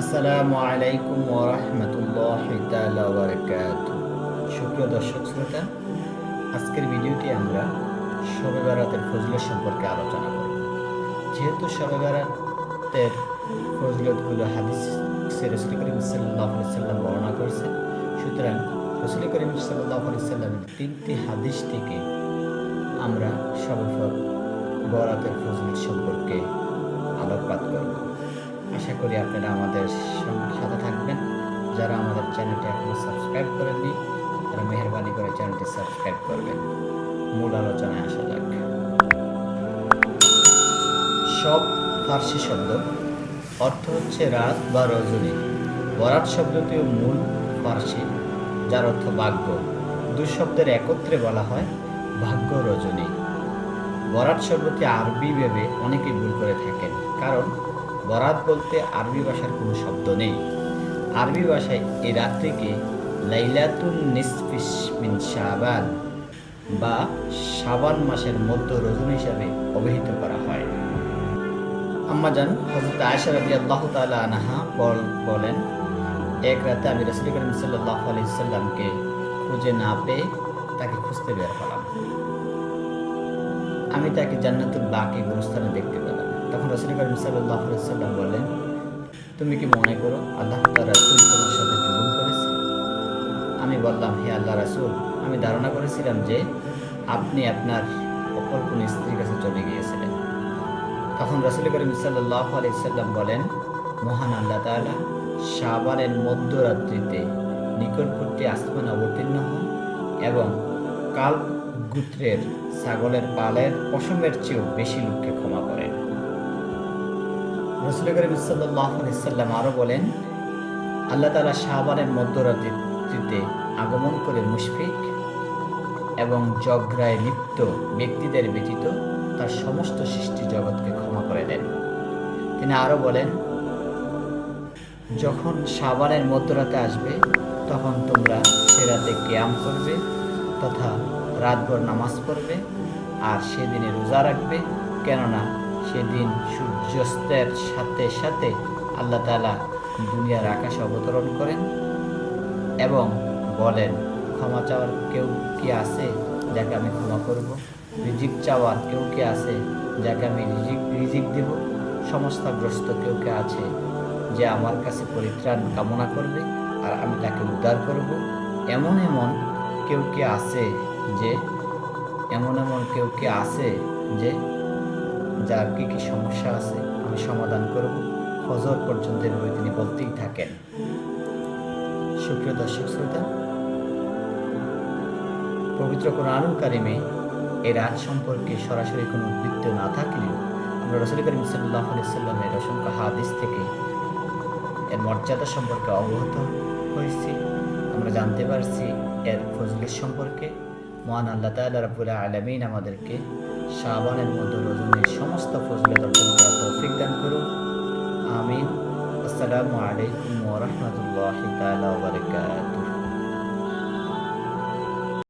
আসসালামু আলাইকুম ওয়া রাহমাতুল্লাহি তাআলা ওয়া বারাকাতুহু। সুপ্রিয় দর্শক শ্রোতা, আজকের ভিডিওটি আমরা শবে বরাতের ফজিলত সম্পর্কে আলোচনা করব। যেহেতু শবে বরাতের ফজিলতগুলো হাদিসে রাসূল করিম সাল্লাল্লাহু আলাইহি সাল্লাম বর্ণনা করেছেন, সুতরাং রাসূল করিম সাল্লাল্লাহু আলাইহি সাল্লামের 3টি হাদিস থেকে আমরা শবে বরাতের ফজিলত সম্পর্কে আলোকপাত করব। আশা করি আপনারা আমাদের সাথে থাকবেন। যারা আমাদের চ্যানেলটি এখনো সাবস্ক্রাইব করেননি তারা মেহেরবানি করে চ্যানেলটি সাবস্ক্রাইব করবেন। মূল আলোচনায় আসা যাক। সব ফার্সি শব্দ, অর্থ হচ্ছে রাত বা রজনী। বরাত শব্দটিও মূল ফার্সি, যার অর্থ ভাগ্য। দুই শব্দের একত্রে বলা হয় ভাগ্য রজনী। বরাত শব্দটি আরবি ভেবে অনেকেই ভুল করে থাকেন, কারণ বরাত বলতে আরবি ভাষার কোনো শব্দ নেই। আরবি ভাষায় এই রাত্রিকে লাইলাতুন নিসফিস মিন শাবান বা শাবান মাসের মধ্য রজনী হিসাবে অভিহিত করা হয়। আম্মাজান হযরত আয়েশা রাদিয়াল্লাহু তাআলা আনহা বলেন, এক রাতে আমি রাসূল করিম সাল্লাল্লাহু আলাইহি সাল্লামকে খুঁজে না পেয়ে তাকে খুঁজতে বের হলাম। আমি তাকে জান্নাতুল বাকি গোরস্থানে দেখতে পেলাম। তখন রাসূল করিম সাল্লাল্লাহু আলাইহি সাল্লাম বলেন, তুমি কি মনে করো আল্লাহ তাআলা রাসূল তোমার সাথে জুলুম করেছে? আমি বললাম, হে আল্লাহ রাসূল, আমি ধারণা করেছিলাম যে আপনি আপনার অপর কোন স্ত্রীর কাছে চলে গিয়েছিলেন। তখন রাসূল করিম সাল্লাল্লাহু আলাইহি সাল্লাম বলেন, মহান আল্লাহ তাআলা শাবানের মধ্যরাত্রিতে নিকটবর্তী আসমানে অবতীর্ণ হন এবং কাল গোত্রের ছাগলের পালের পশমের চেয়েও বেশি লোককে ক্ষমা করেন। রাসূল করিম সাল্লাল্লাহু আলাইহি সাল্লাম আরো বলেন, আল্লাহ তাআলা শাবানের মধ্যরাত্রিতে আগমন করে মুশফিক এবং ঝগড়ায় লিপ্ত ব্যক্তিদের ব্যতীত তার সমস্ত সৃষ্টি জগৎকে ক্ষমা করে দেন। তিনি আরো বলেন, যখন শাবানের মধ্যরাতে আসবে তখন তোমরা সে রাতে কিয়াম করবে তথা রাতভর নামাজ পড়বে আর সেদিনে রোজা রাখবে, কেননা সেদিন সূর্যাস্তের সাথে সাথে আল্লাহ তাআলা দুনিয়ার আকাশে অবতরণ করেন এবং বলেন, ক্ষমা চাওয়ার কেউ কি আছে যাকে আমি ক্ষমা করব? রিজিক চাওয়ার কেউ কি আছে যাকে আমি রিজিক দেব? সমস্যাগ্রস্ত কেউ কে আছে যে আমার কাছে পরিত্রাণ কামনা করবে আর আমি তাকে উদ্ধার করব? এমন কেউ কি আছে যে যে যার কি কি সমস্যা আছে আমি সমাধান করব? ফজর পর্যন্ত এভাবে তিনি বলতেই থাকেন। সুপ্রিয় দর্শক শ্রোতা, পবিত্র কোরআনুল কারিমে এই রাত সম্পর্কে সরাসরি কোনো উদ্ধৃত না থাকলেও আমরা রাসূল করিম সাল্লাল্লাহু আলাইহি সাল্লামের অসংখ্য হাদিস থেকে এর মর্যাদা সম্পর্কে অবগত হয়েছি। আমরা জানতে পারছি এর ফজিলত সম্পর্কে। মহান আল্লাহ তাআলা রাব্বুল আলামিন আমাদেরকে শাবানের মধ্যে রজনীর সমস্ত ফজিলত অর্জন করার তৌফিক দান করুন। আমিন। আসসালামু আলাইকুম ওয়া রাহমাতুল্লাহি তাআলা ওয়া বারাকাতুহু।